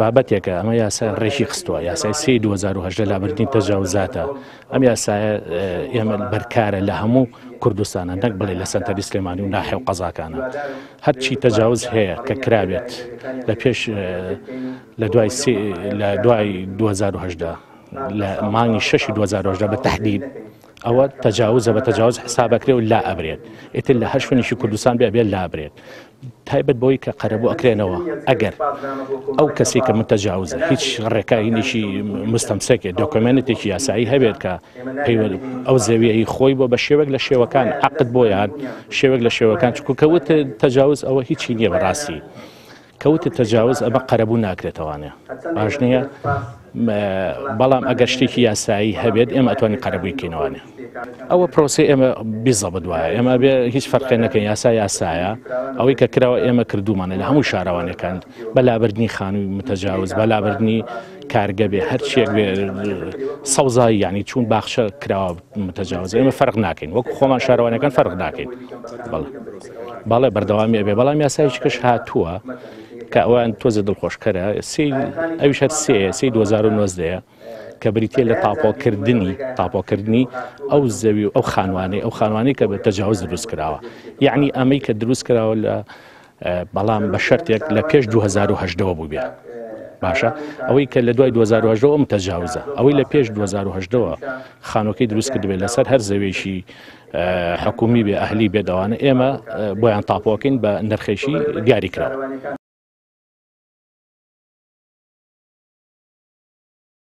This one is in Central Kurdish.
بابەتێکە ئەمە یاسا ڕێژی خستووە یاسای 2010 لابردنی تەجاوزاتە ئەم یاسایە ئێمە بەرکارە لە هەموو کوردستانە نەک بڵێ لە سەنتەری سلێمانی و ناحێ و قەزاکانە هەرچی تەجاوز هەیە کە کرابێت لە پێش لە دوای 2010 لە مانگی 6 2010 بە تەحدید ئەوە تەجاوزە بە تەجاوز حسابەکرێ و لا ئەبرێت ئیتر لە هەر شوێنێکی کوردستان بێت لا ئەبرێت تایبەت بۆی کە قەرەبوو ئەکرێنەوە ئەگەر ئەو کەسی کە متەجاوزە هیچ ڕێکایەکی مستەمسەکێت دۆکومنتێکی یاسایی هەبێت کە ئەو زەویەی خۆی بۆ بە شێوەک لە شێوەکان عقد بۆیان شێوەک لە شێوەکان چکو کەوت تەجاوز ئەوە هیچی نییە بەڕاستی کەوت تەجاوز ئەمە قەرەبوو ناکرێتەوانێ باش نییە بەڵام ئەگەر شتێکی یاسایی هەبێت ئێمە ئەتوانین قەرەبووی بکەینەوانێ ئەوە پرۆسی ئێمە بیزە بدوایە ئێمە بێ هیچ فەرقی نەکەین یاسایە ئەوەی کە کراوە ئێمە کردومانە لە هەموو شارەوانەکان بەلابردنی خانووی متەجاوز بەلابردنی کارگە بێ هەرچیەک بێ سەوزایی یعنی چون باخشە کراوە متەجاوز ئێمە فەرق ناکەین وەکو خۆمان شارەوانەکان فەرق ناکەین بەڵێ بەردەوامی ئەبێ بەڵام یاساییش هاتووە کە ئەوان تۆزە دڵخۆشکەرە ئەویش هەر سێ 2019 کە بریتە لە تاپۆکردنی ئەو زەوی و ئەو خانوانەی کە بە تەجاوز دروست کراوە یعنی ئەمەی کە دروست کراوە لە بەڵام بە شەرتێک لە پێش 2010 بوو بێ باشە ئەوەی کە لە دوای 2010 ئەم تەجاوزە ئەوەی لە پێش 2010 خانووەکەی دروست کردبێت لەسەر هەر زەوێشی حکومی بێ ئەهلی بێدەوانە ئێمە بۆیان تاپۆکەین بە نرخێشی دیاری کراوە.